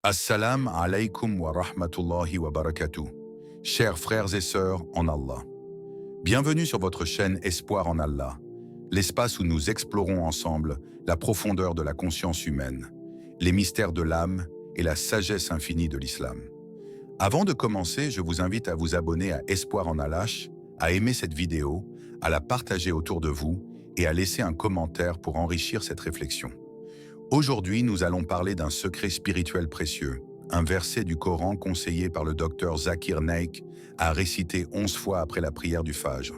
Assalamu alaikum wa rahmatullahi wa barakatuh. Chers frères et sœurs en Allah. Bienvenue sur votre chaîne Espoir en Allah, l'espace où nous explorons ensemble la profondeur de la conscience humaine, les mystères de l'âme et la sagesse infinie de l'islam. Avant de commencer, je vous invite à vous abonner à Espoir en Allah, à aimer cette vidéo, à la partager autour de vous et à laisser un commentaire pour enrichir cette réflexion. Aujourd'hui, nous allons parler d'un secret spirituel précieux, un verset du Coran conseillé par le docteur Zakir Naik à réciter 11 fois après la prière du Fajr.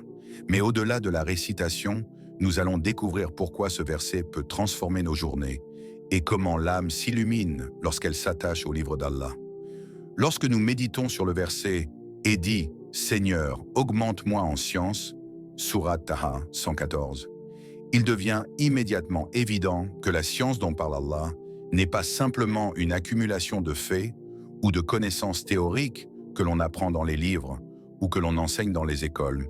Mais au-delà de la récitation, nous allons découvrir pourquoi ce verset peut transformer nos journées et comment l'âme s'illumine lorsqu'elle s'attache au livre d'Allah. Lorsque nous méditons sur le verset « Et dis, Seigneur, augmente-moi en science » Sourate Taha 114, il devient immédiatement évident que la science dont parle Allah n'est pas simplement une accumulation de faits ou de connaissances théoriques que l'on apprend dans les livres ou que l'on enseigne dans les écoles,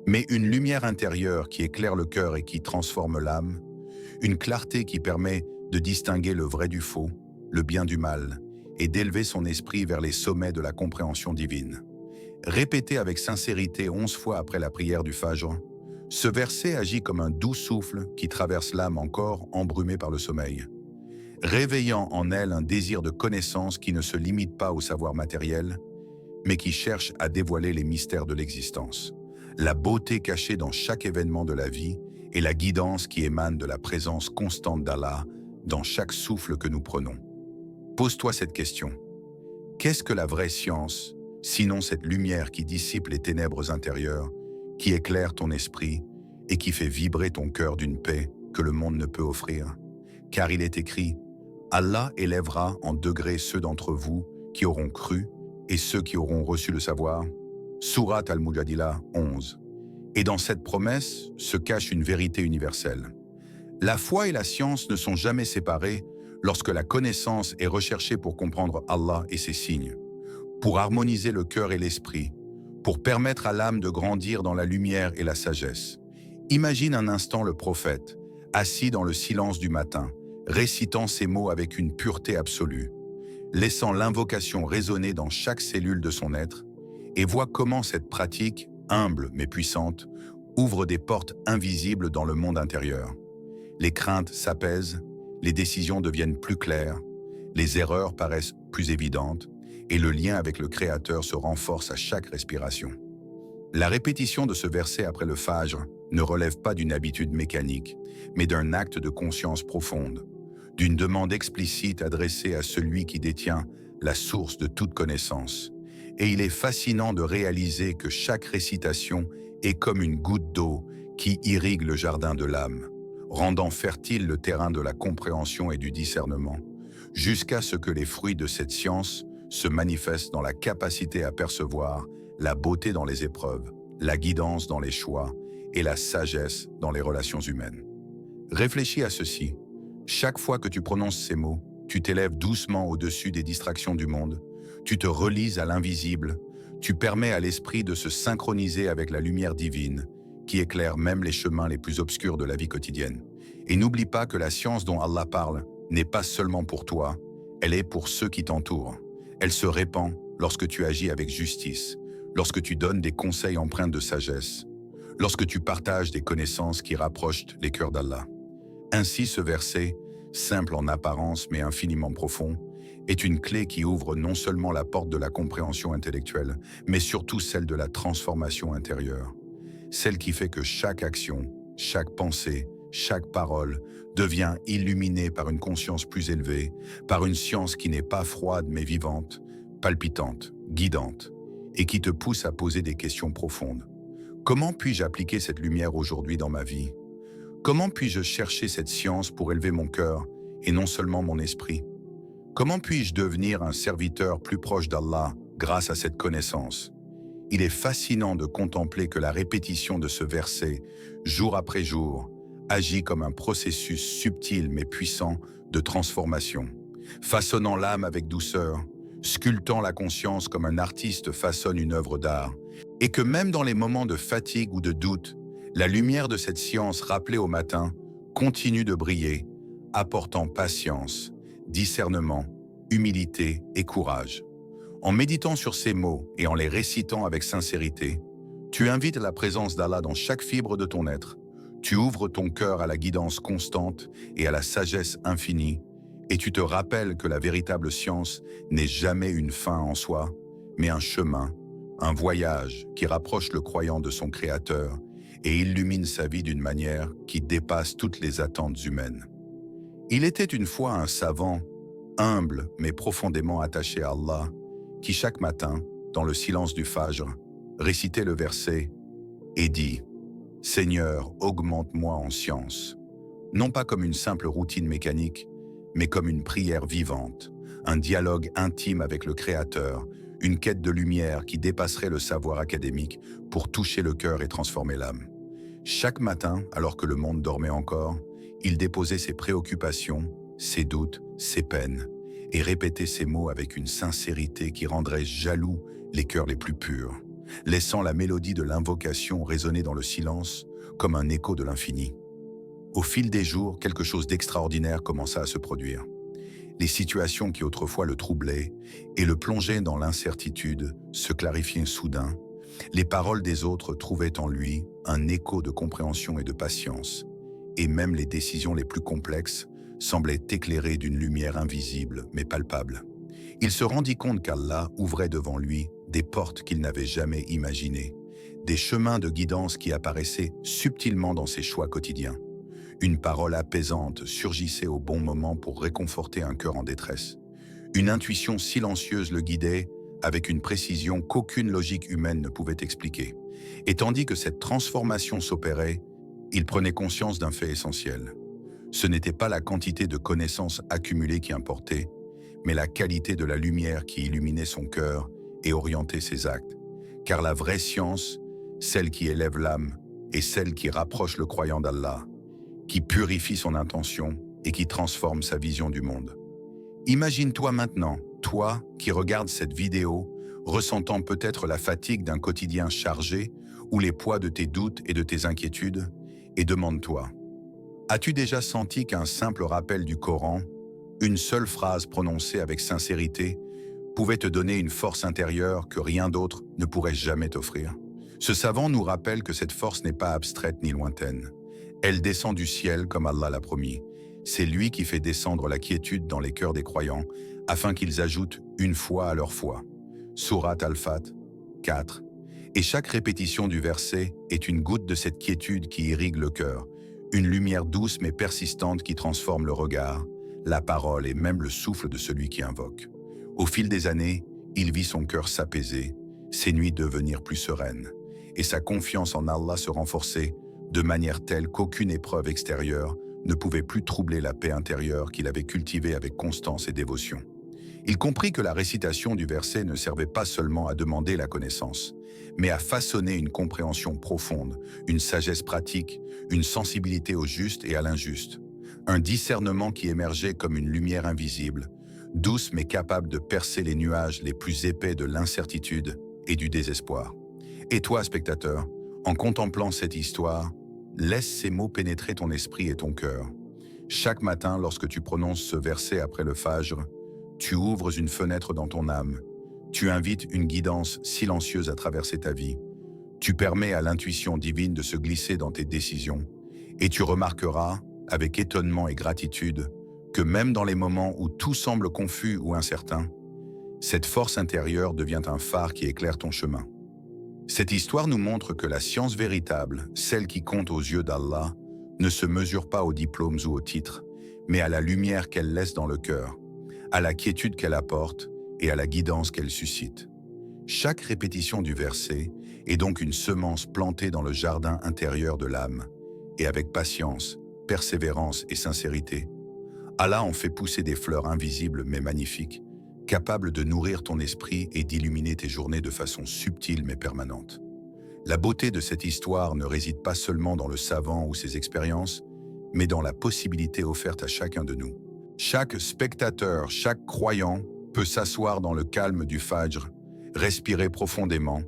mais une lumière intérieure qui éclaire le cœur et qui transforme l'âme, une clarté qui permet de distinguer le vrai du faux, le bien du mal, et d'élever son esprit vers les sommets de la compréhension divine. Répété avec sincérité 11 fois après la prière du Fajr, ce verset agit comme un doux souffle qui traverse l'âme encore embrumée par le sommeil, réveillant en elle un désir de connaissance qui ne se limite pas au savoir matériel, mais qui cherche à dévoiler les mystères de l'existence, la beauté cachée dans chaque événement de la vie et la guidance qui émane de la présence constante d'Allah dans chaque souffle que nous prenons. Pose-toi cette question. Qu'est-ce que la vraie science, sinon cette lumière qui dissipe les ténèbres intérieures, qui éclaire ton esprit et qui fait vibrer ton cœur d'une paix que le monde ne peut offrir? Car il est écrit, Allah élèvera en degrés ceux d'entre vous qui auront cru et ceux qui auront reçu le savoir. Sourate Al-Mujadila 11. Et dans cette promesse se cache une vérité universelle. La foi et la science ne sont jamais séparées lorsque la connaissance est recherchée pour comprendre Allah et ses signes, pour harmoniser le cœur et l'esprit, pour permettre à l'âme de grandir dans la lumière et la sagesse. Imagine un instant le prophète, assis dans le silence du matin, récitant ces mots avec une pureté absolue, laissant l'invocation résonner dans chaque cellule de son être, et vois comment cette pratique, humble mais puissante, ouvre des portes invisibles dans le monde intérieur. Les craintes s'apaisent, les décisions deviennent plus claires, les erreurs paraissent plus évidentes, et le lien avec le Créateur se renforce à chaque respiration. La répétition de ce verset après le Fajr ne relève pas d'une habitude mécanique, mais d'un acte de conscience profonde, d'une demande explicite adressée à celui qui détient la source de toute connaissance. Et il est fascinant de réaliser que chaque récitation est comme une goutte d'eau qui irrigue le jardin de l'âme, rendant fertile le terrain de la compréhension et du discernement, jusqu'à ce que les fruits de cette science se manifeste dans la capacité à percevoir la beauté dans les épreuves, la guidance dans les choix et la sagesse dans les relations humaines. Réfléchis à ceci. Chaque fois que tu prononces ces mots, tu t'élèves doucement au-dessus des distractions du monde, tu te relies à l'invisible, tu permets à l'esprit de se synchroniser avec la lumière divine qui éclaire même les chemins les plus obscurs de la vie quotidienne. Et n'oublie pas que la science dont Allah parle n'est pas seulement pour toi, elle est pour ceux qui t'entourent. Elle se répand lorsque tu agis avec justice, lorsque tu donnes des conseils empreints de sagesse, lorsque tu partages des connaissances qui rapprochent les cœurs d'Allah. Ainsi ce verset, simple en apparence mais infiniment profond, est une clé qui ouvre non seulement la porte de la compréhension intellectuelle, mais surtout celle de la transformation intérieure. Celle qui fait que chaque action, chaque pensée, chaque parole devient illuminée par une conscience plus élevée, par une science qui n'est pas froide mais vivante, palpitante, guidante, et qui te pousse à poser des questions profondes. Comment puis-je appliquer cette lumière aujourd'hui dans ma vie? Comment puis-je chercher cette science pour élever mon cœur et non seulement mon esprit? Comment puis-je devenir un serviteur plus proche d'Allah grâce à cette connaissance? Il est fascinant de contempler que la répétition de ce verset, jour après jour, agit comme un processus subtil mais puissant de transformation, façonnant l'âme avec douceur, sculptant la conscience comme un artiste façonne une œuvre d'art, et que même dans les moments de fatigue ou de doute, la lumière de cette science rappelée au matin continue de briller, apportant patience, discernement humilité et courage. En méditant sur ces mots et en les récitant avec sincérité, tu invites la présence d'Allah dans chaque fibre de ton être. Tu ouvres ton cœur à la guidance constante et à la sagesse infinie, et tu te rappelles que la véritable science n'est jamais une fin en soi, mais un chemin, un voyage qui rapproche le croyant de son Créateur et illumine sa vie d'une manière qui dépasse toutes les attentes humaines. Il était une fois un savant, humble mais profondément attaché à Allah, qui chaque matin, dans le silence du Fajr, récitait le verset et dit « Seigneur, augmente-moi en science », non pas comme une simple routine mécanique, mais comme une prière vivante, un dialogue intime avec le Créateur, une quête de lumière qui dépasserait le savoir académique pour toucher le cœur et transformer l'âme. Chaque matin, alors que le monde dormait encore, il déposait ses préoccupations, ses doutes, ses peines, et répétait ces mots avec une sincérité qui rendrait jaloux les cœurs les plus purs, laissant la mélodie de l'invocation résonner dans le silence comme un écho de l'infini. Au fil des jours, quelque chose d'extraordinaire commença à se produire. Les situations qui autrefois le troublaient et le plongeaient dans l'incertitude se clarifiaient soudain. Les paroles des autres trouvaient en lui un écho de compréhension et de patience, et même les décisions les plus complexes semblaient éclairées d'une lumière invisible mais palpable. Il se rendit compte qu'Allah ouvrait devant lui des portes qu'il n'avait jamais imaginées, des chemins de guidance qui apparaissaient subtilement dans ses choix quotidiens. Une parole apaisante surgissait au bon moment pour réconforter un cœur en détresse. Une intuition silencieuse le guidait avec une précision qu'aucune logique humaine ne pouvait expliquer. Et tandis que cette transformation s'opérait, il prenait conscience d'un fait essentiel. Ce n'était pas la quantité de connaissances accumulées qui importait, mais la qualité de la lumière qui illuminait son cœur et orientait ses actes. Car la vraie science, celle qui élève l'âme, est celle qui rapproche le croyant d'Allah, qui purifie son intention et qui transforme sa vision du monde. Imagine-toi maintenant, toi qui regardes cette vidéo, ressentant peut-être la fatigue d'un quotidien chargé ou les poids de tes doutes et de tes inquiétudes, et demande-toi, as-tu déjà senti qu'un simple rappel du Coran, une seule phrase prononcée avec sincérité, pouvait te donner une force intérieure que rien d'autre ne pourrait jamais t'offrir? Ce savant nous rappelle que cette force n'est pas abstraite ni lointaine. Elle descend du ciel comme Allah l'a promis. C'est lui qui fait descendre la quiétude dans les cœurs des croyants afin qu'ils ajoutent une foi à leur foi. Sourate Al-Fat 4. Et chaque répétition du verset est une goutte de cette quiétude qui irrigue le cœur, une lumière douce mais persistante qui transforme le regard, la parole et même le souffle de celui qui invoque. Au fil des années, il vit son cœur s'apaiser, ses nuits devenir plus sereines, et sa confiance en Allah se renforcer de manière telle qu'aucune épreuve extérieure ne pouvait plus troubler la paix intérieure qu'il avait cultivée avec constance et dévotion. Il comprit que la récitation du verset ne servait pas seulement à demander la connaissance, mais à façonner une compréhension profonde, une sagesse pratique, une sensibilité au juste et à l'injuste, un discernement qui émergeait comme une lumière invisible, douce mais capable de percer les nuages les plus épais de l'incertitude et du désespoir. Et toi, spectateur, en contemplant cette histoire, laisse ces mots pénétrer ton esprit et ton cœur. Chaque matin, lorsque tu prononces ce verset après le Fajr, tu ouvres une fenêtre dans ton âme. Tu invites une guidance silencieuse à traverser ta vie. Tu permets à l'intuition divine de se glisser dans tes décisions. Et tu remarqueras, avec étonnement et gratitude, que même dans les moments où tout semble confus ou incertain, cette force intérieure devient un phare qui éclaire ton chemin. Cette histoire nous montre que la science véritable, celle qui compte aux yeux d'Allah, ne se mesure pas aux diplômes ou aux titres, mais à la lumière qu'elle laisse dans le cœur, à la quiétude qu'elle apporte et à la guidance qu'elle suscite. Chaque répétition du verset est donc une semence plantée dans le jardin intérieur de l'âme, et avec patience, persévérance et sincérité, Allah en fait pousser des fleurs invisibles mais magnifiques, capables de nourrir ton esprit et d'illuminer tes journées de façon subtile mais permanente. La beauté de cette histoire ne réside pas seulement dans le savant ou ses expériences, mais dans la possibilité offerte à chacun de nous. Chaque spectateur, chaque croyant peut s'asseoir dans le calme du Fajr, respirer profondément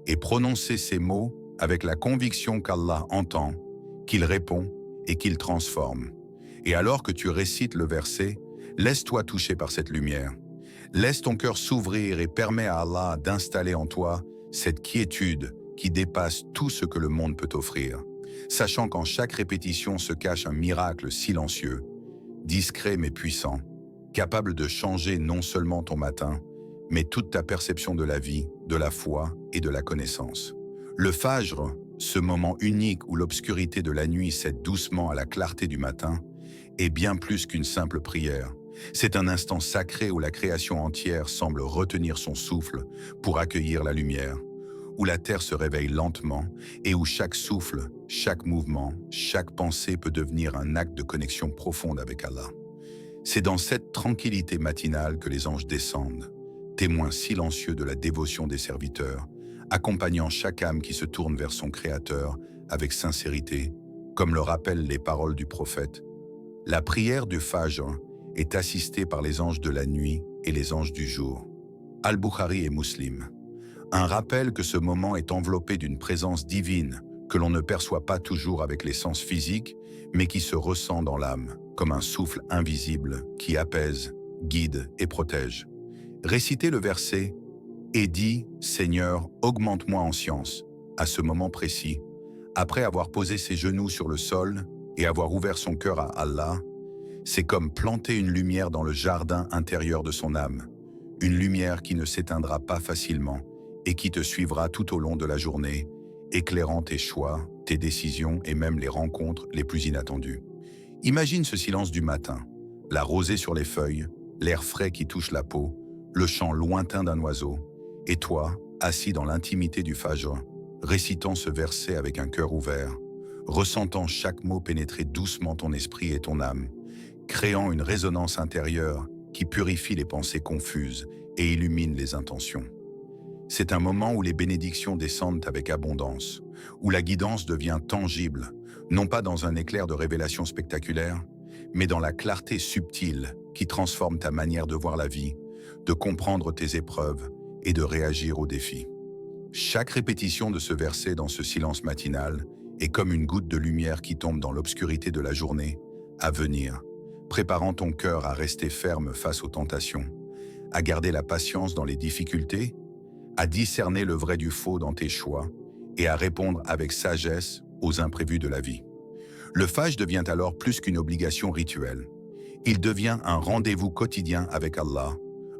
et prononcer ces mots avec la conviction qu'Allah entend, qu'il répond et qu'il transforme. Et alors que tu récites le verset, laisse-toi toucher par cette lumière. Laisse ton cœur s'ouvrir et permets à Allah d'installer en toi cette quiétude qui dépasse tout ce que le monde peut offrir, sachant qu'en chaque répétition se cache un miracle silencieux, discret mais puissant, capable de changer non seulement ton matin, mais toute ta perception de la vie, de la foi et de la connaissance. Le Fajr, ce moment unique où l'obscurité de la nuit cède doucement à la clarté du matin, est bien plus qu'une simple prière. C'est un instant sacré où la création entière semble retenir son souffle pour accueillir la lumière, où la terre se réveille lentement et où chaque souffle, chaque mouvement, chaque pensée peut devenir un acte de connexion profonde avec Allah. C'est dans cette tranquillité matinale que les anges descendent, témoins silencieux de la dévotion des serviteurs, accompagnant chaque âme qui se tourne vers son Créateur avec sincérité, comme le rappellent les paroles du prophète. La prière du Fajr est assistée par les anges de la nuit et les anges du jour. Al-Bukhari et Muslim. Un rappel que ce moment est enveloppé d'une présence divine que l'on ne perçoit pas toujours avec les sens physiques, mais qui se ressent dans l'âme, comme un souffle invisible qui apaise, guide et protège. Récitez le verset « Et dis, Seigneur, augmente-moi en science » à ce moment précis, après avoir posé ses genoux sur le sol et avoir ouvert son cœur à Allah, c'est comme planter une lumière dans le jardin intérieur de son âme, une lumière qui ne s'éteindra pas facilement et qui te suivra tout au long de la journée, éclairant tes choix, tes décisions et même les rencontres les plus inattendues. Imagine ce silence du matin, la rosée sur les feuilles, l'air frais qui touche la peau, le chant lointain d'un oiseau, et toi, assis dans l'intimité du Fajr, récitant ce verset avec un cœur ouvert, ressentant chaque mot pénétrer doucement ton esprit et ton âme, créant une résonance intérieure qui purifie les pensées confuses et illumine les intentions. C'est un moment où les bénédictions descendent avec abondance, où la guidance devient tangible, non pas dans un éclair de révélation spectaculaire, mais dans la clarté subtile qui transforme ta manière de voir la vie, de comprendre tes épreuves et de réagir aux défis. Chaque répétition de ce verset dans ce silence matinal est comme une goutte de lumière qui tombe dans l'obscurité de la journée à venir, préparant ton cœur à rester ferme face aux tentations, à garder la patience dans les difficultés, à discerner le vrai du faux dans tes choix et à répondre avec sagesse aux imprévus de la vie. Le Fajr devient alors plus qu'une obligation rituelle. Il devient un rendez-vous quotidien avec Allah,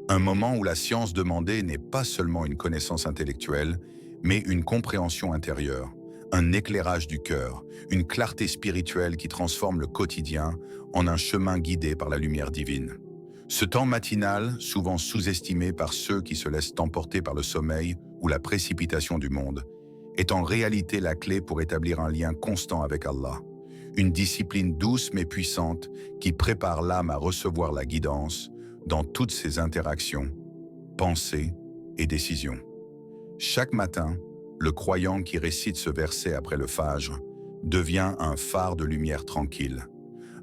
un moment où la science demandée n'est pas seulement une connaissance intellectuelle, mais une compréhension intérieure, un éclairage du cœur, une clarté spirituelle qui transforme le quotidien en un chemin guidé par la lumière divine. Ce temps matinal, souvent sous-estimé par ceux qui se laissent emporter par le sommeil ou la précipitation du monde, est en réalité la clé pour établir un lien constant avec Allah. Une discipline douce mais puissante qui prépare l'âme à recevoir la guidance dans toutes ses interactions, pensées et décisions. Chaque matin, le croyant qui récite ce verset après le Fajr devient un phare de lumière tranquille,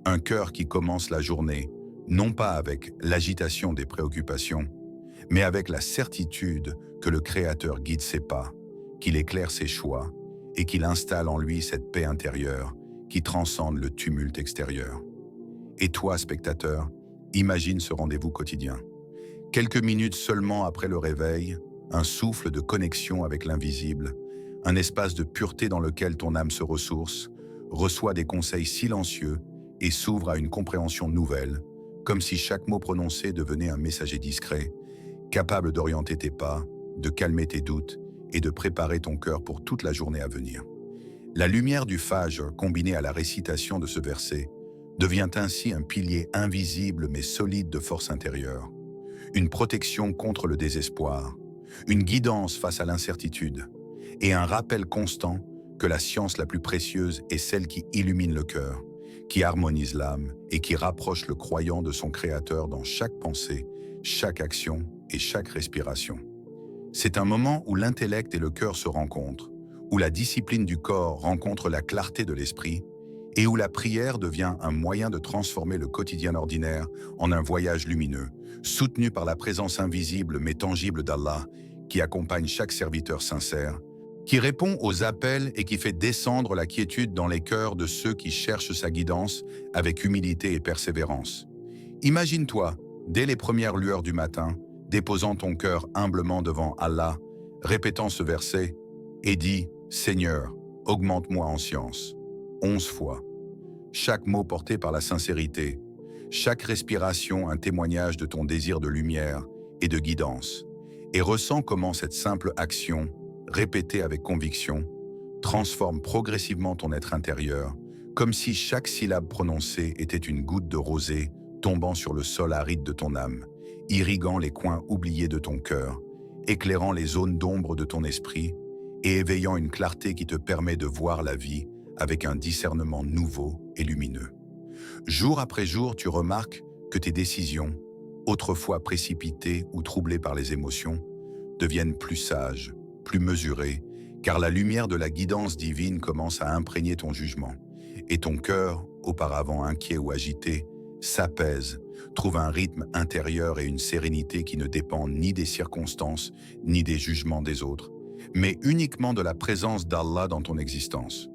un cœur qui commence la journée non pas avec l'agitation des préoccupations, mais avec la certitude que le Créateur guide ses pas, qu'il éclaire ses choix et qu'il installe en lui cette paix intérieure qui transcende le tumulte extérieur. Et toi, spectateur, imagine ce rendez-vous quotidien. Quelques minutes seulement après le réveil, un souffle de connexion avec l'invisible, un espace de pureté dans lequel ton âme se ressource, reçoit des conseils silencieux et s'ouvre à une compréhension nouvelle, comme si chaque mot prononcé devenait un messager discret, capable d'orienter tes pas, de calmer tes doutes et de préparer ton cœur pour toute la journée à venir. La lumière du Fajr, combinée à la récitation de ce verset, devient ainsi un pilier invisible mais solide de force intérieure, une protection contre le désespoir, une guidance face à l'incertitude et un rappel constant que la science la plus précieuse est celle qui illumine le cœur, qui harmonise l'âme et qui rapproche le croyant de son Créateur dans chaque pensée, chaque action et chaque respiration. C'est un moment où l'intellect et le cœur se rencontrent, où la discipline du corps rencontre la clarté de l'esprit et où la prière devient un moyen de transformer le quotidien ordinaire en un voyage lumineux, soutenu par la présence invisible mais tangible d'Allah qui accompagne chaque serviteur sincère, qui répond aux appels et qui fait descendre la quiétude dans les cœurs de ceux qui cherchent sa guidance avec humilité et persévérance. Imagine-toi, dès les premières lueurs du matin, déposant ton cœur humblement devant Allah, répétant ce verset, et dis « Seigneur, augmente-moi en science » 11 fois. Chaque mot porté par la sincérité, chaque respiration un témoignage de ton désir de lumière et de guidance. Et ressens comment cette simple action, répétée avec conviction, transforme progressivement ton être intérieur, comme si chaque syllabe prononcée était une goutte de rosée tombant sur le sol aride de ton âme, irriguant les coins oubliés de ton cœur, éclairant les zones d'ombre de ton esprit et éveillant une clarté qui te permet de voir la vie avec un discernement nouveau et lumineux. Jour après jour, tu remarques que tes décisions, autrefois précipitées ou troublées par les émotions, deviennent plus sages, plus mesurées, car la lumière de la guidance divine commence à imprégner ton jugement, et ton cœur, auparavant inquiet ou agité, s'apaise, trouve un rythme intérieur et une sérénité qui ne dépend ni des circonstances, ni des jugements des autres, mais uniquement de la présence d'Allah dans ton existence.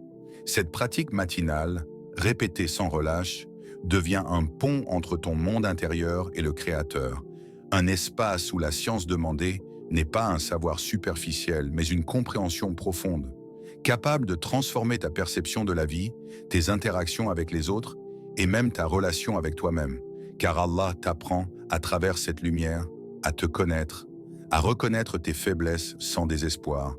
Cette pratique matinale, répétée sans relâche, devient un pont entre ton monde intérieur et le Créateur, un espace où la science demandée n'est pas un savoir superficiel, mais une compréhension profonde, capable de transformer ta perception de la vie, tes interactions avec les autres et même ta relation avec toi-même, car Allah t'apprend, à travers cette lumière, à te connaître, à reconnaître tes faiblesses sans désespoir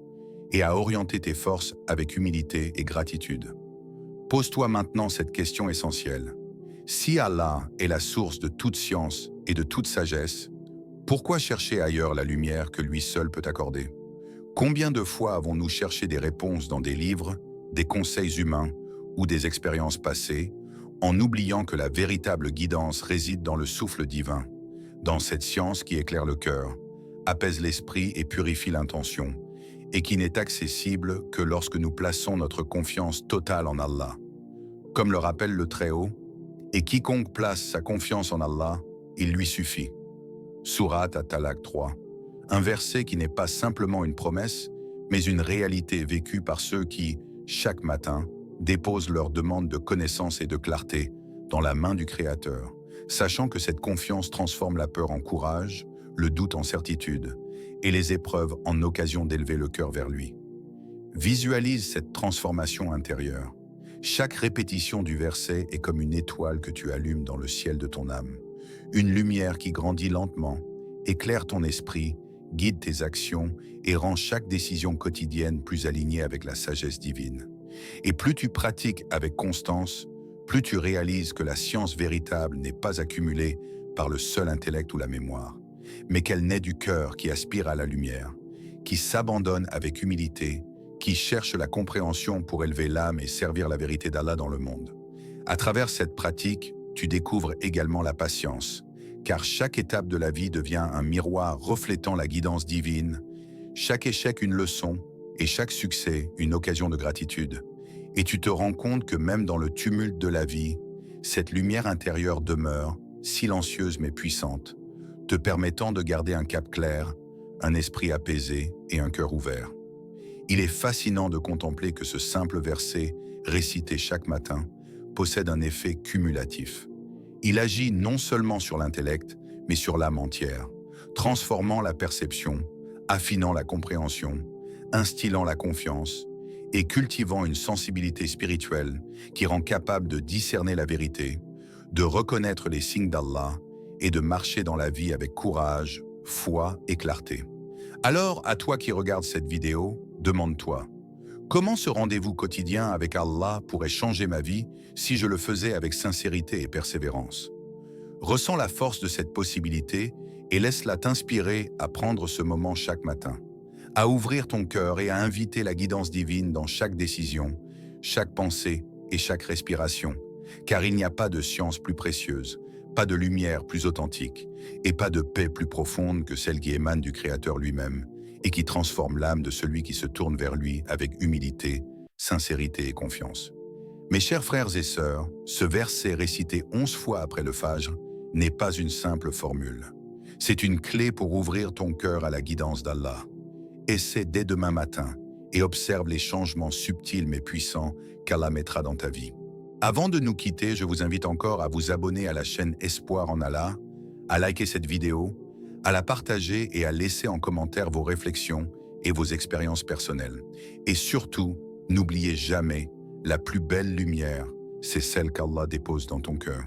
et à orienter tes forces avec humilité et gratitude. Pose-toi maintenant cette question essentielle. Si Allah est la source de toute science et de toute sagesse, pourquoi chercher ailleurs la lumière que lui seul peut accorder? Combien de fois avons-nous cherché des réponses dans des livres, des conseils humains ou des expériences passées, en oubliant que la véritable guidance réside dans le souffle divin, dans cette science qui éclaire le cœur, apaise l'esprit et purifie l'intention, et qui n'est accessible que lorsque nous plaçons notre confiance totale en Allah. Comme le rappelle le Très-Haut, « Et quiconque place sa confiance en Allah, il lui suffit ». Surat At-Talaq 3, un verset qui n'est pas simplement une promesse, mais une réalité vécue par ceux qui, chaque matin, déposent leur demande de connaissance et de clarté dans la main du Créateur, sachant que cette confiance transforme la peur en courage, le doute en certitude, et les épreuves en occasion d'élever le cœur vers lui. Visualise cette transformation intérieure. Chaque répétition du verset est comme une étoile que tu allumes dans le ciel de ton âme. Une lumière qui grandit lentement, éclaire ton esprit, guide tes actions et rend chaque décision quotidienne plus alignée avec la sagesse divine. Et plus tu pratiques avec constance, plus tu réalises que la science véritable n'est pas accumulée par le seul intellect ou la mémoire, mais qu'elle naît du cœur qui aspire à la lumière, qui s'abandonne avec humilité, qui cherche la compréhension pour élever l'âme et servir la vérité d'Allah dans le monde. À travers cette pratique, tu découvres également la patience, car chaque étape de la vie devient un miroir reflétant la guidance divine, chaque échec une leçon et chaque succès une occasion de gratitude. Et tu te rends compte que même dans le tumulte de la vie, cette lumière intérieure demeure, silencieuse mais puissante, te permettant de garder un cap clair, un esprit apaisé et un cœur ouvert. Il est fascinant de contempler que ce simple verset, récité chaque matin, possède un effet cumulatif. Il agit non seulement sur l'intellect, mais sur l'âme entière, transformant la perception, affinant la compréhension, instillant la confiance et cultivant une sensibilité spirituelle qui rend capable de discerner la vérité, de reconnaître les signes d'Allah et de marcher dans la vie avec courage, foi et clarté. Alors, à toi qui regardes cette vidéo, demande-toi, comment ce rendez-vous quotidien avec Allah pourrait changer ma vie si je le faisais avec sincérité et persévérance? Ressens la force de cette possibilité et laisse-la t'inspirer à prendre ce moment chaque matin, à ouvrir ton cœur et à inviter la guidance divine dans chaque décision, chaque pensée et chaque respiration, car il n'y a pas de science plus précieuse, pas de lumière plus authentique et pas de paix plus profonde que celle qui émane du Créateur lui-même et qui transforme l'âme de celui qui se tourne vers lui avec humilité, sincérité et confiance. Mes chers frères et sœurs, ce verset récité 11 fois après le Fajr n'est pas une simple formule. C'est une clé pour ouvrir ton cœur à la guidance d'Allah. Essaie dès demain matin et observe les changements subtils mais puissants qu'Allah mettra dans ta vie. Avant de nous quitter, je vous invite encore à vous abonner à la chaîne Espoir en Allah, à liker cette vidéo, à la partager et à laisser en commentaire vos réflexions et vos expériences personnelles. Et surtout, n'oubliez jamais, la plus belle lumière, c'est celle qu'Allah dépose dans ton cœur.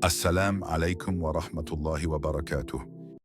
Assalamu alaikum wa rahmatullahi wa barakatuh.